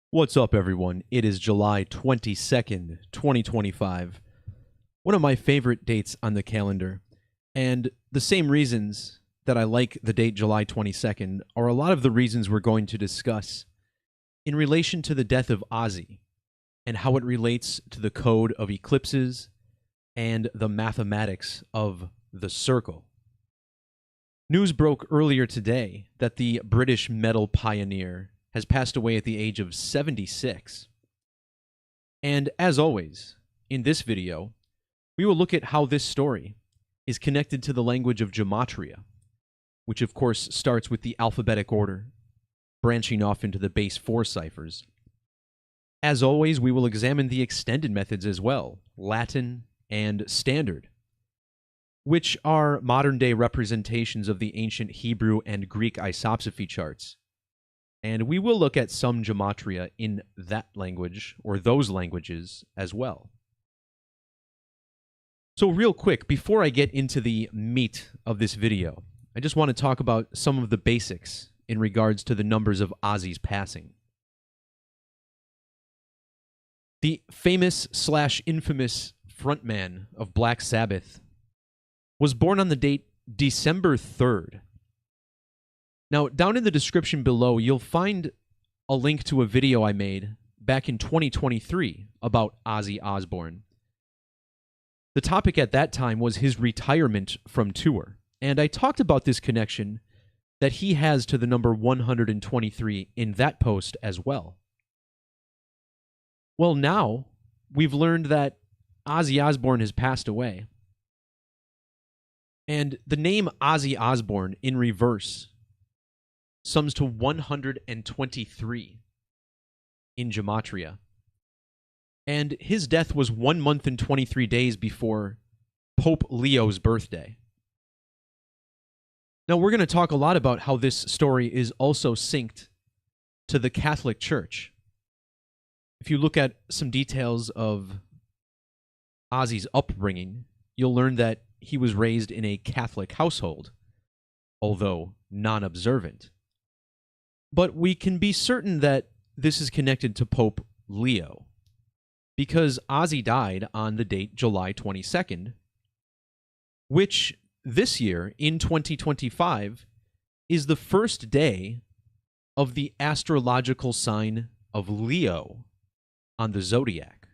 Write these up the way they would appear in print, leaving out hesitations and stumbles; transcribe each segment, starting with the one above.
What's up, everyone? It is July 22nd, 2025. One of my favorite dates on the calendar. And the same reasons that I like the date July 22nd are a lot of the reasons we're going to discuss in relation to the death of Ozzy and how it relates to the code of eclipses and the mathematics of the circle. News broke earlier today that the British metal pioneer has passed away at the age of 76. And as always, in this video, we will look at how this story is connected to the language of Gematria, which of course starts with the alphabetic order, branching off into the base 4 ciphers. As always, we will examine the extended methods as well, Latin and Standard, which are modern-day representations of the ancient Hebrew and Greek isopsephy charts. And we will look at some gematria in that language, or those languages, as well. So real quick, before I get into the meat of this video, I just want to talk about some of the basics in regards to the numbers of Ozzy's passing. The famous/infamous frontman of Black Sabbath was born on the date December 3rd. Now, down in the description below, you'll find a link to a video I made back in 2023 about Ozzy Osbourne. The topic at that time was his retirement from tour, and I talked about this connection that he has to the number 123 in that post as well. Well, now we've learned that Ozzy Osbourne has passed away, and the name Ozzy Osbourne in reverse sums to 123 in Gematria. And his death was 1 month and 23 days before Pope Leo's birthday. Now, we're going to talk a lot about how this story is also synced to the Catholic Church. If you look at some details of Ozzy's upbringing, you'll learn that he was raised in a Catholic household, although non-observant. But we can be certain that this is connected to Pope Leo, because Ozzy died on the date July 22nd, which this year, in 2025, is the first day of the astrological sign of Leo on the zodiac.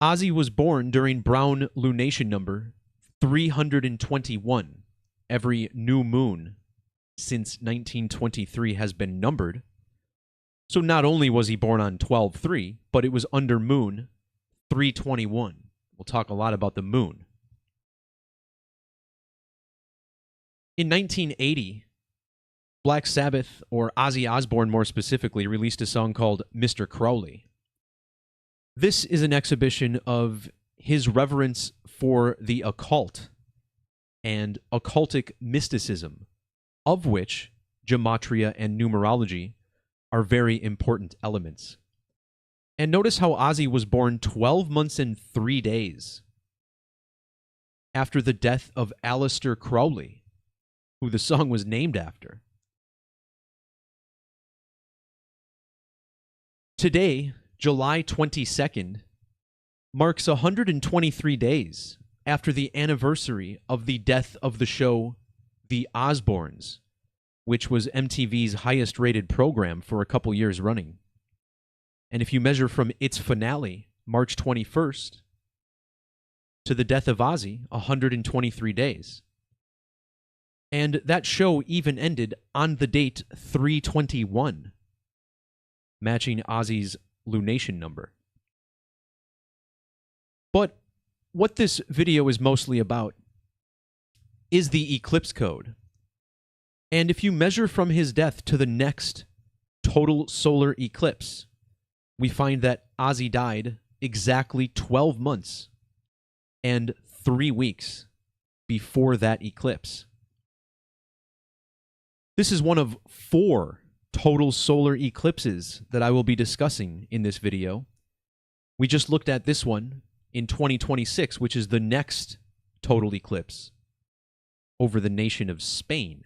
Ozzy was born during Brown lunation number 321. Every new moon since 1923 has been numbered. So not only was he born on 12/3, but it was under moon 321. We'll talk a lot about the moon. In 1980, Black Sabbath, or Ozzy Osbourne more specifically, released a song called Mr. Crowley. This is an exhibition of his reverence for the occult and occultic mysticism, of which gematria and numerology are very important elements. And notice how Ozzy was born 12 months and 3 days after the death of Aleister Crowley, who the song was named after. Today, July 22nd, marks 123 days after the anniversary of the death of the show The Osbournes, which was MTV's highest-rated program for a couple years running. And if you measure from its finale, March 21st, to the death of Ozzy, 123 days. And that show even ended on the date 321, matching Ozzy's lunation number. But what this video is mostly about is the eclipse code. And if you measure from his death to the next total solar eclipse, we find that Ozzy died exactly 12 months and 3 weeks before that eclipse. This is one of 4 total solar eclipses that I will be discussing in this video. We just looked at this one in 2026, which is the next total eclipse over the nation of Spain.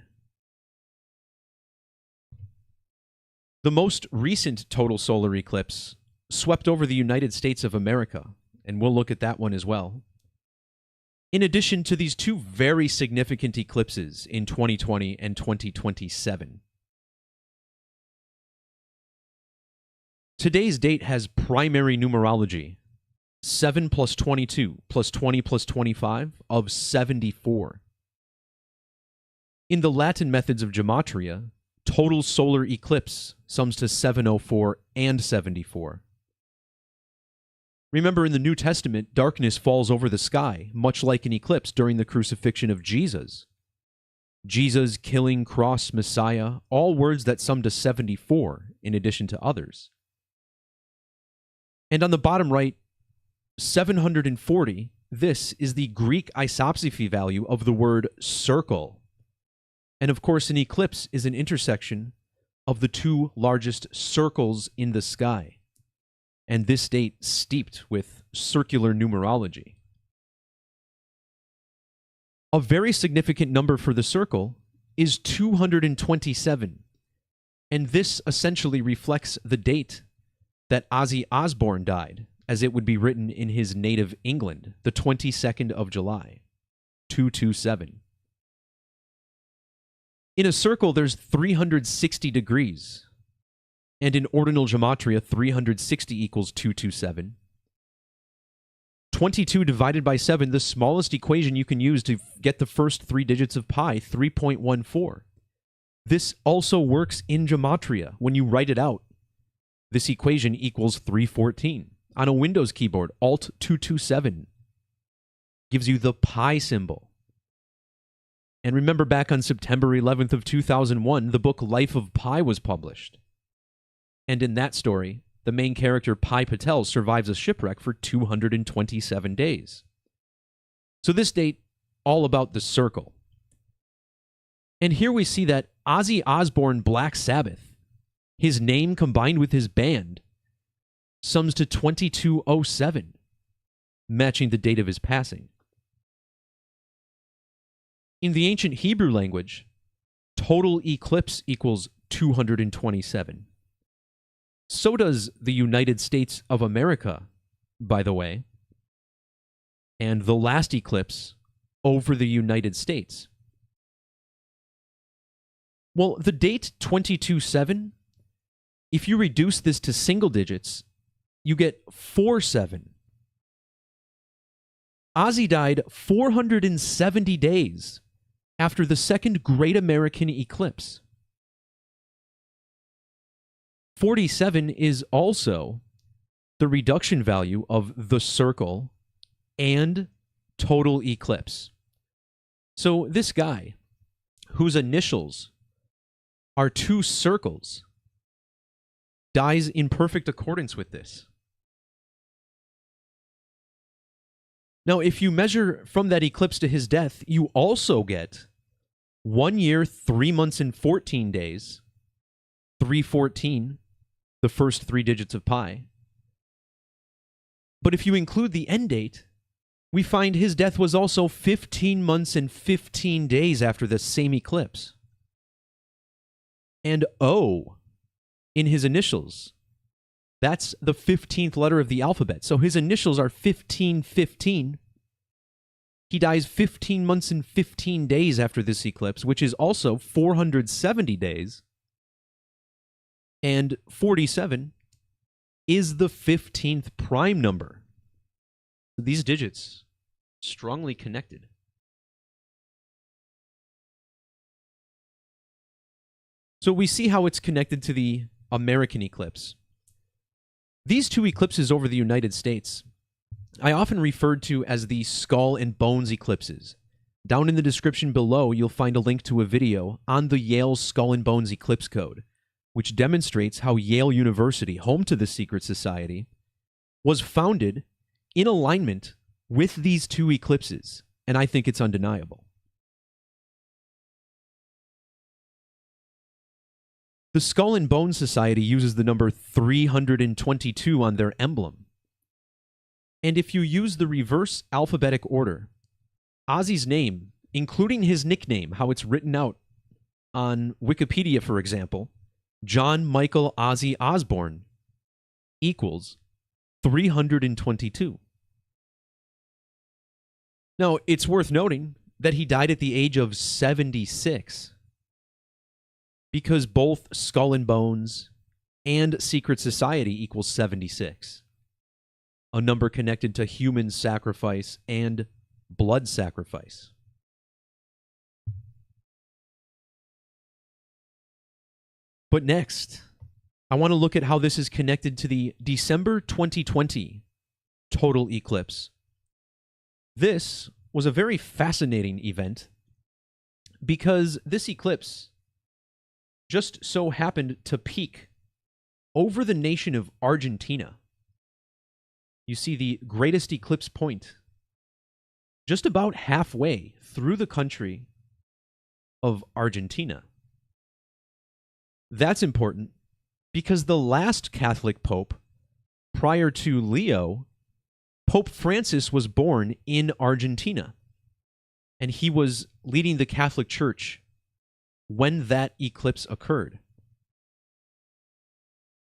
The most recent total solar eclipse swept over the United States of America, and we'll look at that one as well. In addition to these two very significant eclipses in 2020 and 2027. Today's date has primary numerology, 7 plus 22 plus 20 plus 25 of 74. In the Latin methods of Gematria, total solar eclipse sums to 704 and 74. Remember, in the New Testament, darkness falls over the sky, much like an eclipse during the crucifixion of Jesus. Jesus, killing, cross, Messiah, all words that sum to 74, in addition to others. And on the bottom right, 740, this is the Greek isopsephy value of the word circle. And of course, an eclipse is an intersection of the two largest circles in the sky. And this date steeped with circular numerology. A very significant number for the circle is 227, and this essentially reflects the date that Ozzy Osbourne died, as it would be written in his native England, the 22nd of July, 227. In a circle, there's 360 degrees. And in ordinal gematria, 360 equals 227. 22 divided by 7, the smallest equation you can use to get the first three digits of pi, 3.14. This also works in gematria when you write it out. This equation equals 314. On a Windows keyboard, Alt 227 gives you the pi symbol. And remember, back on September 11th of 2001, the book Life of Pi was published. And in that story, the main character, Pi Patel, survives a shipwreck for 227 days. So this date, all about the circle. And here we see that Ozzy Osbourne Black Sabbath, his name combined with his band, sums to 2207, matching the date of his passing. In the ancient Hebrew language, total eclipse equals 227. So does the United States of America, by the way, and the last eclipse over the United States. Well, the date 227, if you reduce this to single digits, you get 47. Ozzy died 470 days after the second Great American Eclipse. 47 is also the reduction value of the circle and total eclipse. So this guy, whose initials are two circles, dies in perfect accordance with this. Now, if you measure from that eclipse to his death, you also get 1 year, 3 months, and 14 days, 314, the first three digits of pi. But if you include the end date, we find his death was also 15 months and 15 days after the same eclipse. And O in his initials, that's the 15th letter of the alphabet. So his initials are 1515. He dies 15 months and 15 days after this eclipse, which is also 470 days. And 47 is the 15th prime number. These digits strongly connected. So we see how it's connected to the American eclipse. These two eclipses over the United States, I often referred to as the skull and bones eclipses. Down in the description below, you'll find a link to a video on the Yale Skull and Bones Eclipse Code, which demonstrates how Yale University, home to the secret society, was founded in alignment with these two eclipses, and I think it's undeniable. The Skull and Bones Society uses the number 322 on their emblem. And if you use the reverse alphabetic order, Ozzy's name, including his nickname, how it's written out on Wikipedia, for example, John Michael Ozzy Osbourne equals 322. Now, it's worth noting that he died at the age of 76 because both Skull and Bones and Secret Society equals 76, a number connected to human sacrifice and blood sacrifice. But next, I want to look at how this is connected to the December 2020 total eclipse. This was a very fascinating event because this eclipse just so happened to peak over the nation of Argentina. You see the greatest eclipse point just about halfway through the country of Argentina. That's important because the last Catholic pope, prior to Leo, Pope Francis, was born in Argentina, and he was leading the Catholic Church when that eclipse occurred.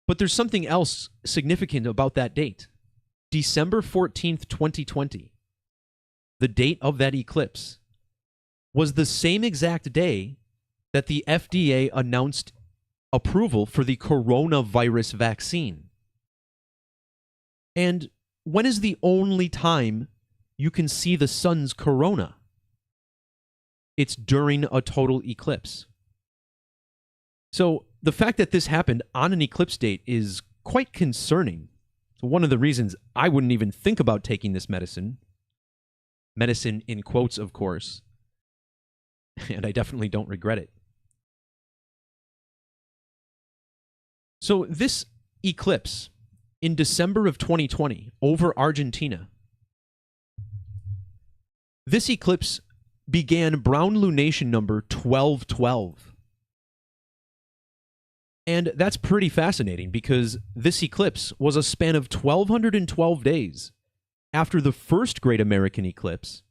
But there's something else significant about that date. December 14th, 2020, the date of that eclipse, was the same exact day that the FDA announced approval for the coronavirus vaccine. And when is the only time you can see the sun's corona? It's during a total eclipse. So the fact that this happened on an eclipse date is quite concerning. So one of the reasons I wouldn't even think about taking this medicine in quotes, of course, and I definitely don't regret it. So this eclipse in December of 2020 over Argentina, this eclipse began brown lunation number 1212. And that's pretty fascinating because this eclipse was a span of 1,212 days after the first Great American Eclipse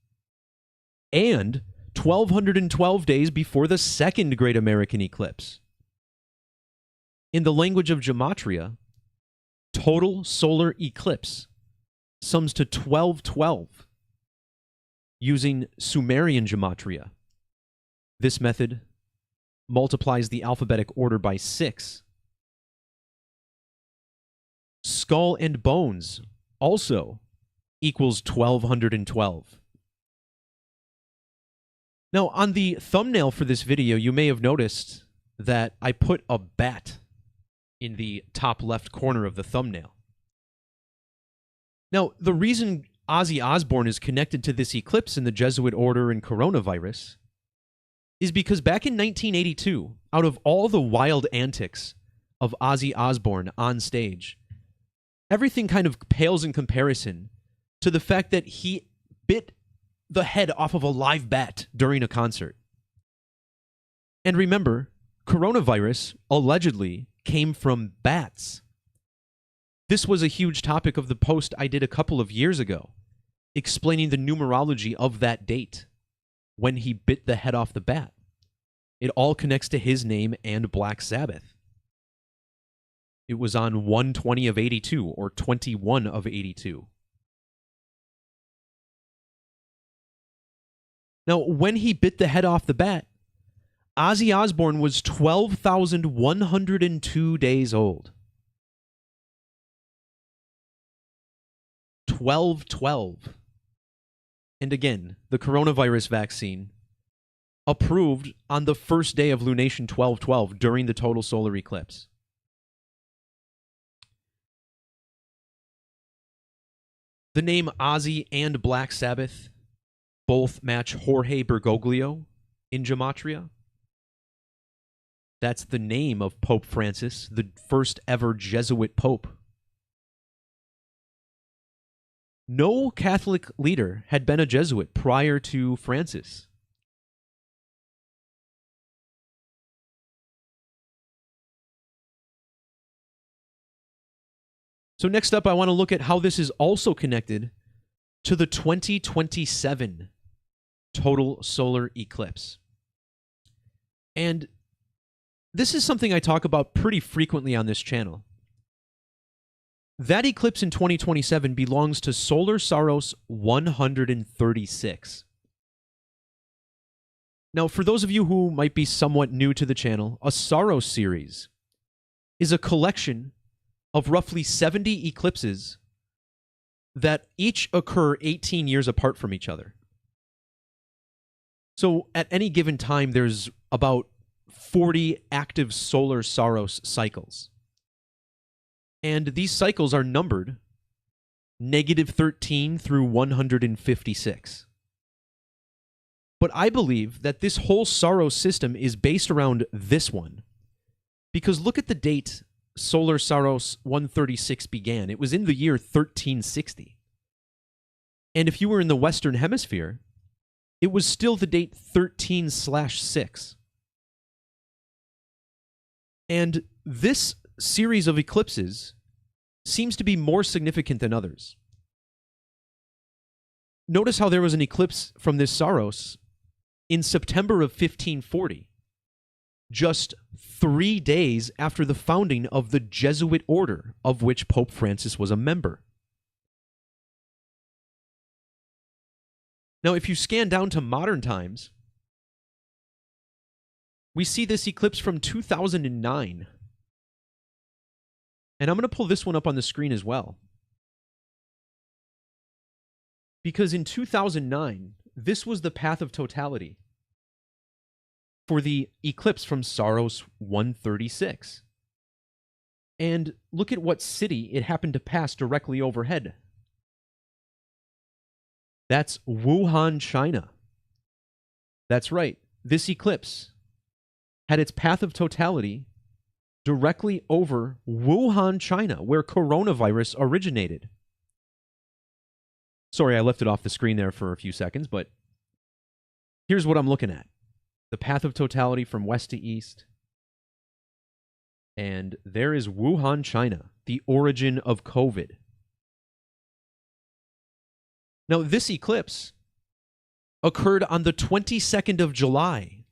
and 1,212 days before the second Great American Eclipse. In the language of Gematria, total solar eclipse sums to 1212 using Sumerian Gematria. This method multiplies the alphabetic order by 6. Skull and Bones also equals 1,212. Now, on the thumbnail for this video, you may have noticed that I put a bat in the top left corner of the thumbnail. Now, the reason Ozzy Osbourne is connected to this eclipse in the Jesuit order and coronavirus is because back in 1982, out of all the wild antics of Ozzy Osbourne on stage, everything kind of pales in comparison to the fact that he bit the head off of a live bat during a concert. And remember, coronavirus allegedly came from bats. This was a huge topic of the post I did a couple of years ago, explaining the numerology of that date when he bit the head off the bat. It all connects to his name and Black Sabbath. It was on 1/20 of 82 or 21 of 82. Now, when he bit the head off the bat, Ozzy Osbourne was 12,102 days old. 1212. And again, the coronavirus vaccine approved on the first day of lunation 1212 during the total solar eclipse. The name Ozzy and Black Sabbath both match Jorge Bergoglio in Gematria. That's the name of Pope Francis, the first ever Jesuit pope. No Catholic leader had been a Jesuit prior to Francis. So next up, I want to look at how this is also connected to the 2027 total solar eclipse. And This is something I talk about pretty frequently on this channel. That eclipse in 2027 belongs to solar Saros 136. Now, for those of you who might be somewhat new to the channel, a Saros series is a collection of roughly 70 eclipses that each occur 18 years apart from each other. So at any given time, there's about 40 active solar Saros cycles. And these cycles are numbered -13 through 156. But I believe that this whole Saros system is based around this one. Because look at the date solar Saros 136 began. It was in the year 1360. And if you were in the Western Hemisphere, it was still the date 13/6. And this series of eclipses seems to be more significant than others. Notice how there was an eclipse from this Saros in September of 1540, just 3 days after the founding of the Jesuit order of which Pope Francis was a member. Now, if you scan down to modern times, we see this eclipse from 2009. And I'm going to pull this one up on the screen as well. Because in 2009, this was the path of totality for the eclipse from Saros 136. And look at what city it happened to pass directly overhead. That's Wuhan, China. That's right. This eclipse had its path of totality directly over Wuhan, China, where coronavirus originated. Sorry, I left it off the screen there for a few seconds, but here's what I'm looking at. The path of totality from west to east. And there is Wuhan, China, the origin of COVID. Now, this eclipse occurred on the 22nd of July.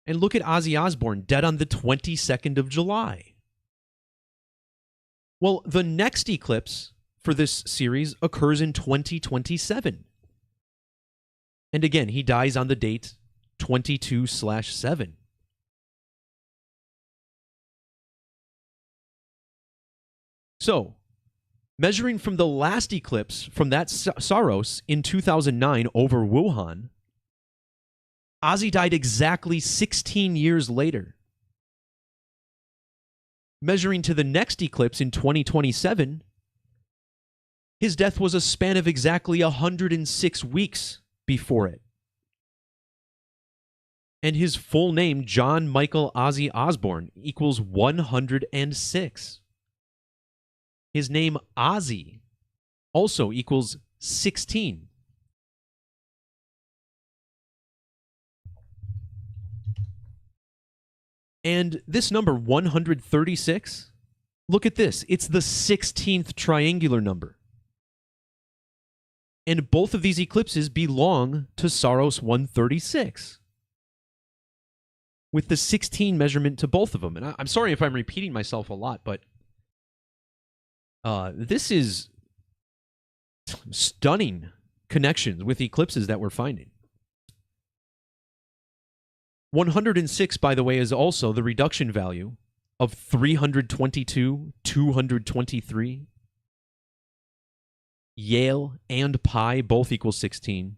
And look at Ozzy Osbourne, dead on the 22nd of July. Well, the next eclipse for this series occurs in 2027. And again, he dies on the date 22/7. So, measuring from the last eclipse from that Saros in 2009 over Wuhan, Ozzy died exactly 16 years later. Measuring to the next eclipse in 2027, his death was a span of exactly 106 weeks before it. And his full name, John Michael Ozzy Osbourne, equals 106. His name, Ozzy, also equals 16. And this number, 136, look at this. It's the 16th triangular number. And both of these eclipses belong to Saros 136, with the 16 measurement to both of them. And I'm sorry if I'm repeating myself a lot, but this is stunning connections with eclipses that we're finding. 106, by the way, is also the reduction value of 322, 223. Yale and pi both equal 16.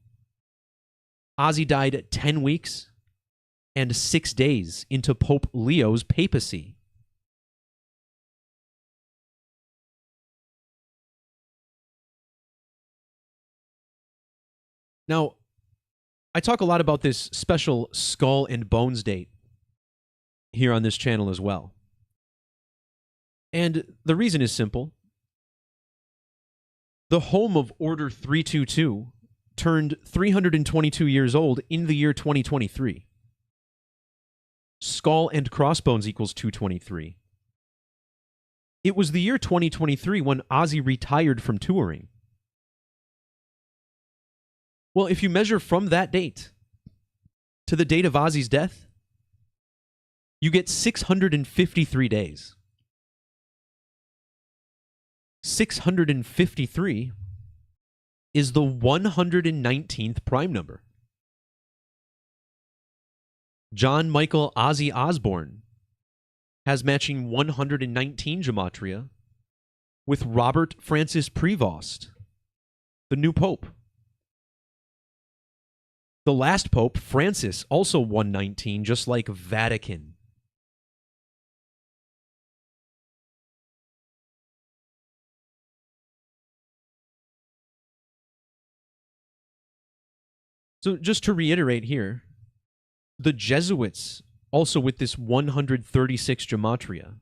Ozzy died at 10 weeks and 6 days into Pope Leo's papacy. Now, I talk a lot about this special skull and bones date here on this channel as well. And the reason is simple. The home of Order 322 turned 322 years old in the year 2023. Skull and crossbones equals 223. It was the year 2023 when Ozzy retired from touring. Well, if you measure from that date to the date of Ozzy's death, you get 653 days. 653 is the 119th prime number. John Michael Ozzy Osbourne has matching 119 gematria with Robert Francis Prevost, the new pope. The last pope, Francis, also 119, just like Vatican. So just to reiterate here, the Jesuits, also with this 136 gematria,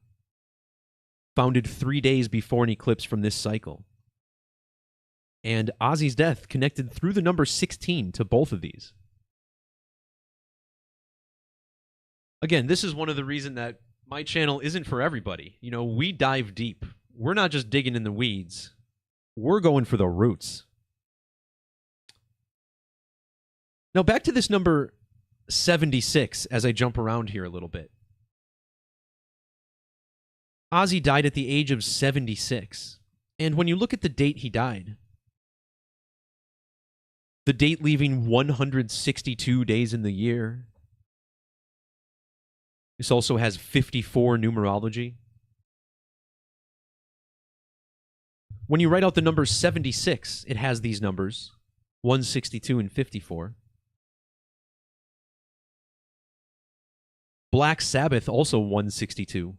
founded 3 days before an eclipse from this cycle. And Ozzy's death connected through the number 16 to both of these. Again, this is one of the reasons that my channel isn't for everybody. You know, we dive deep. We're not just digging in the weeds. We're going for the roots. Now back to this number 76 as I jump around here a little bit. Ozzy died at the age of 76. And when you look at the date he died, the date leaving 162 days in the year, this also has 54 numerology. When you write out the number 76, it has these numbers, 162 and 54. Black Sabbath, also 162.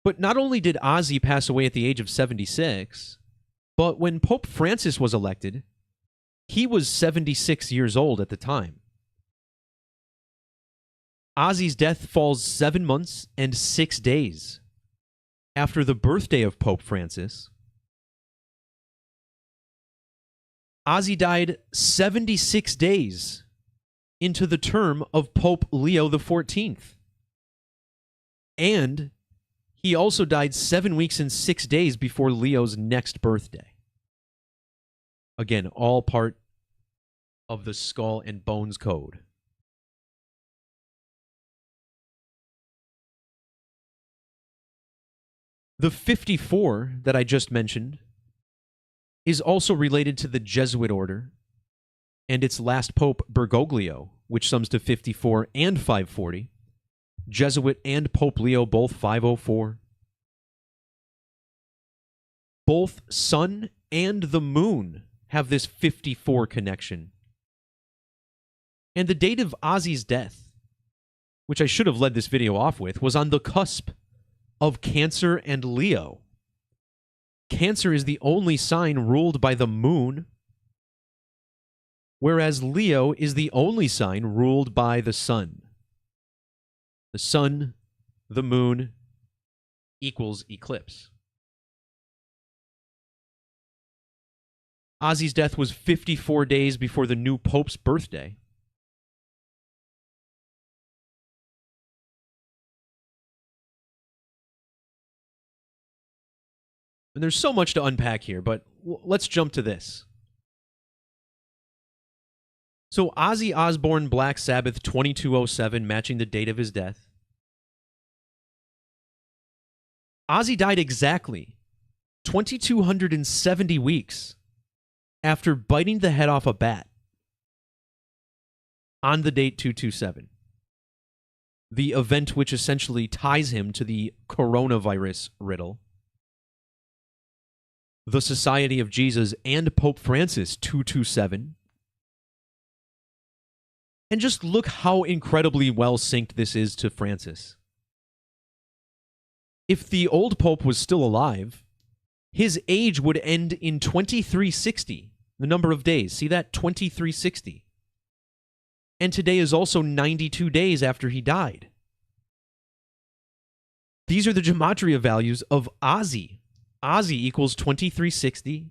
But not only did Ozzy pass away at the age of 76, but when Pope Francis was elected, he was 76 years old at the time. Ozzy's death falls 7 months and 6 days after the birthday of Pope Francis. Ozzy died 76 days into the term of Pope Leo XIV. And he also died 7 weeks and 6 days before Leo's next birthday. Again, all part of the Skull and Bones Code. The 54 that I just mentioned is also related to the Jesuit order and its last pope, Bergoglio, which sums to 54 and 540. Jesuit and Pope Leo, both 504. Both sun and the moon have this 54 connection. And the date of Ozzy's death, which I should have led this video off with, was on the cusp of Cancer and Leo. Cancer is the only sign ruled by the moon, whereas Leo is the only sign ruled by the sun. The sun, the moon, equals eclipse. Ozzy's death was 54 days before the new pope's birthday. And there's so much to unpack here, but let's jump to this. So Ozzy Osbourne, Black Sabbath, 2207, matching the date of his death. Ozzy died exactly 2,270 weeks after biting the head off a bat on the date 227. The event which essentially ties him to the coronavirus riddle. The Society of Jesus and Pope Francis, 227. And just look how incredibly well synced this is to Francis. If the old Pope was still alive, his age would end in 2360, the number of days. See that? 2360. And today is also 92 days after he died. These are the gematria values of Ozzy. Ozzy equals 2360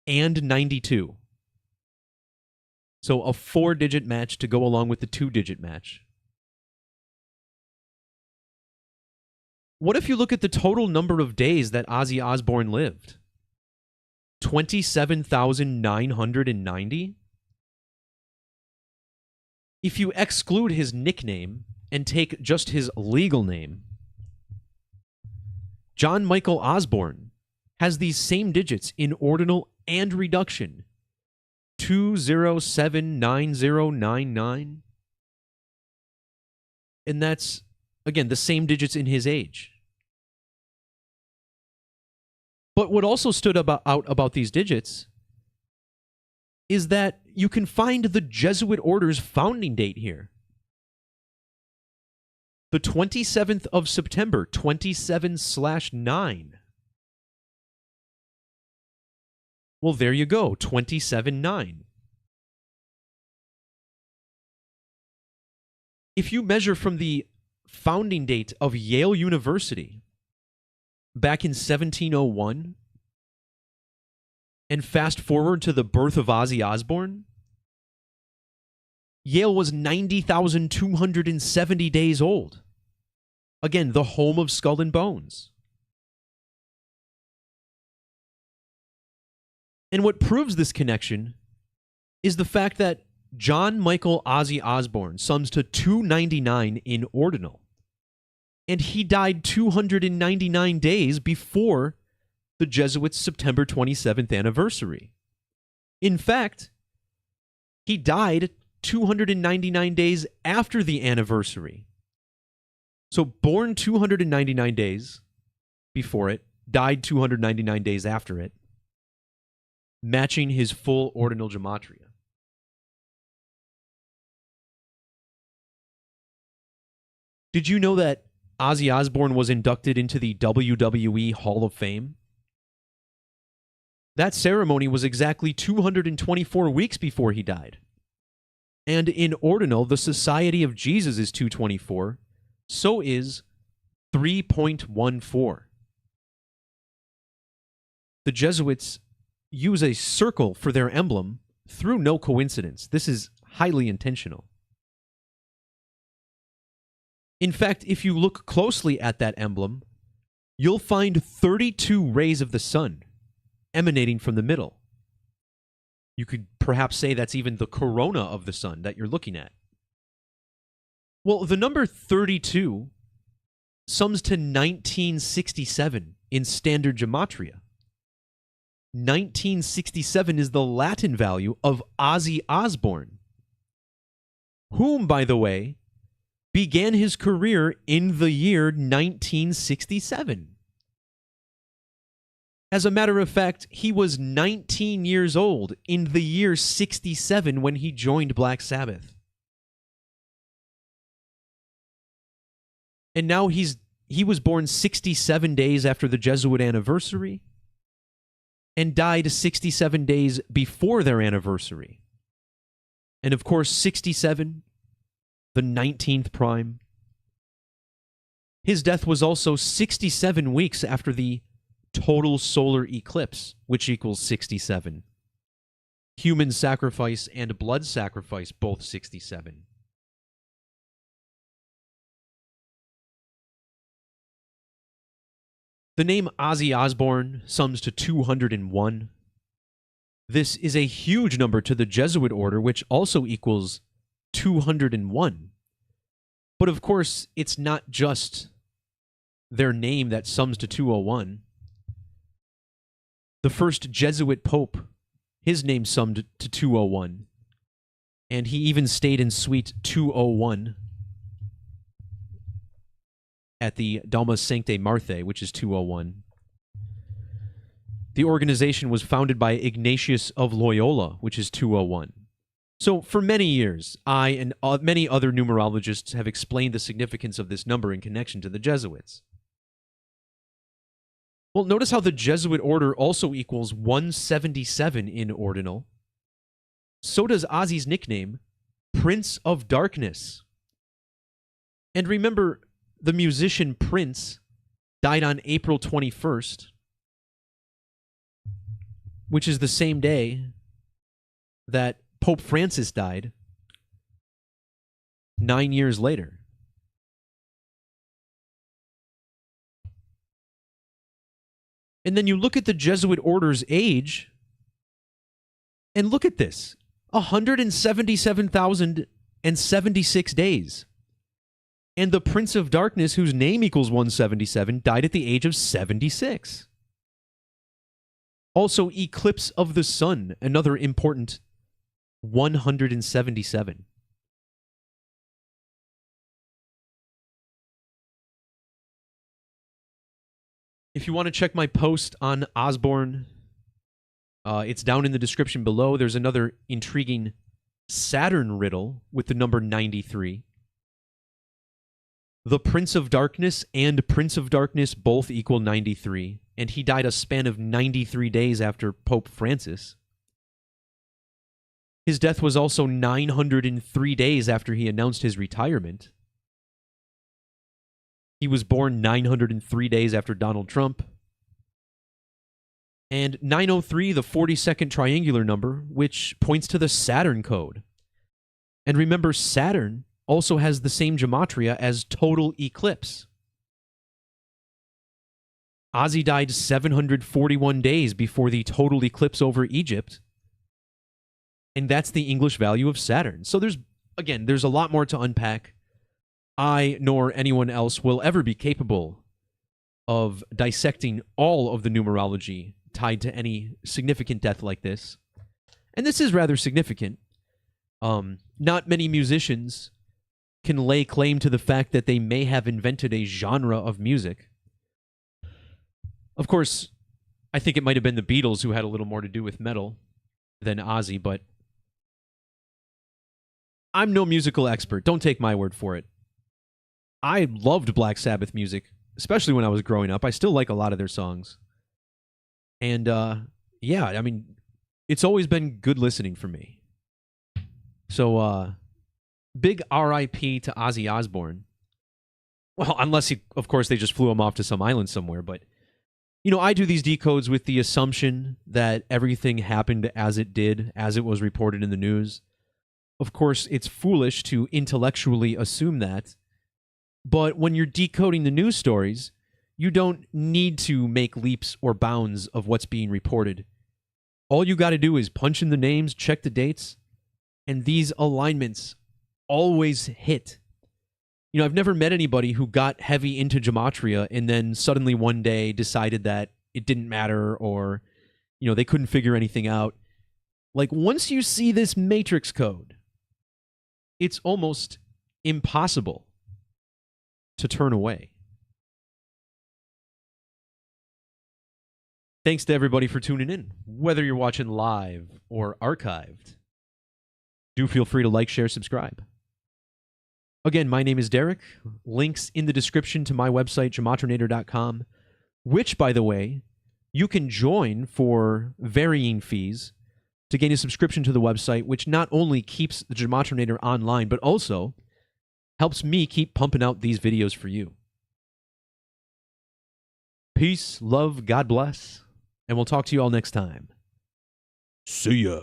and 92. So a 4-digit match to go along with the 2-digit match. What if you look at the total number of days that Ozzy Osbourne lived? 27,990? If you exclude his nickname and take just his legal name, John Michael Osborne has these same digits in ordinal and reduction, 2079099. And that's, again, the same digits in his age. But what also stood out about these digits is that you can find the Jesuit order's founding date here. The 27th of September, 27/9. Well, there you go, 27/9. If you measure from the founding date of Yale University back in 1701 and fast forward to the birth of Ozzy Osbourne, Yale was 90,270 days old. Again, the home of Skull and Bones. And what proves this connection is the fact that John Michael Ozzy Osbourne sums to 299 in ordinal. And he died 299 days before the Jesuits' September 27th anniversary. In fact, he died 299 days after the anniversary. So born 299 days before it, died 299 days after it, matching his full ordinal gematria. Did you know that Ozzy Osbourne was inducted into the WWE Hall of Fame? That ceremony was exactly 224 weeks before he died. And in ordinal, the Society of Jesus is 224, so is 3.14. The Jesuits use a circle for their emblem through no coincidence. This is highly intentional. In fact, if you look closely at that emblem, you'll find 32 rays of the sun emanating from the middle. You could perhaps say that's even the corona of the sun that you're looking at. Well, the number 32 sums to 1967 in standard gematria. 1967 is the Latin value of Ozzy Osbourne, whom, by the way, began his career in the year 1967. As a matter of fact, he was 19 years old in the year 67 when he joined Black Sabbath. And now he was born 67 days after the Jesuit anniversary and died 67 days before their anniversary. And of course, 67, the 19th prime. His death was also 67 weeks after the total solar eclipse, which equals 67. Human sacrifice and blood sacrifice, both 67. The name Ozzy Osbourne sums to 201. This is a huge number to the Jesuit order, which also equals 201. But of course, it's not just their name that sums to 201. The first Jesuit pope, his name summed to 201. And he even stayed in suite 201 at the Domus Sanctae Marthae, which is 201. The organization was founded by Ignatius of Loyola, which is 201. So for many years, I and many other numerologists have explained the significance of this number in connection to the Jesuits. Well, notice how the Jesuit order also equals 177 in ordinal. So does Ozzy's nickname, Prince of Darkness. And remember, the musician Prince died on April 21st, which is the same day that Pope Francis died 9 years later. And then you look at the Jesuit order's age, and look at this, 177,076 days. And the Prince of Darkness, whose name equals 177, died at the age of 76. Also, Eclipse of the Sun, another important 177. If you want to check my post on Osborne, it's down in the description below. There's another intriguing Saturn riddle with the number 93. The Prince of Darkness and Prince of Darkness both equal 93, and he died a span of 93 days after Pope Francis. His death was also 903 days after he announced his retirement. He was born 903 days after Donald Trump. And 903, the 42nd triangular number, which points to the Saturn code. And remember, Saturn also has the same gematria as total eclipse. Ozzy died 741 days before the total eclipse over Egypt. And that's the English value of Saturn. So there's a lot more to unpack. I nor anyone else will ever be capable of dissecting all of the numerology tied to any significant death like this. And this is rather significant. Not many musicians can lay claim to the fact that they may have invented a genre of music. Of course, I think it might have been the Beatles who had a little more to do with metal than Ozzy, but I'm no musical expert. Don't take my word for it. I loved Black Sabbath music, especially when I was growing up. I still like a lot of their songs. And, yeah, I mean, it's always been good listening for me. So, big R.I.P. to Ozzy Osbourne. Well, unless, of course, they just flew him off to some island somewhere. But, I do these decodes with the assumption that everything happened as it did, as it was reported in the news. Of course, it's foolish to intellectually assume that. But when you're decoding the news stories, you don't need to make leaps or bounds of what's being reported. All you got to do is punch in the names, check the dates, and these alignments always hit. I've never met anybody who got heavy into Gematria and then suddenly one day decided that it didn't matter or, they couldn't figure anything out. Like, once you see this matrix code, it's almost impossible to turn away. Thanks to everybody for tuning in, whether you're watching live or archived. Do feel free to like, share, subscribe. Again, my name is Derek. Links in the description to my website, gematrinator.com, which, by the way, you can join for varying fees to gain a subscription to the website, which not only keeps the Gematrinator online, but also helps me keep pumping out these videos for you. Peace, love, God bless, and we'll talk to you all next time. See ya.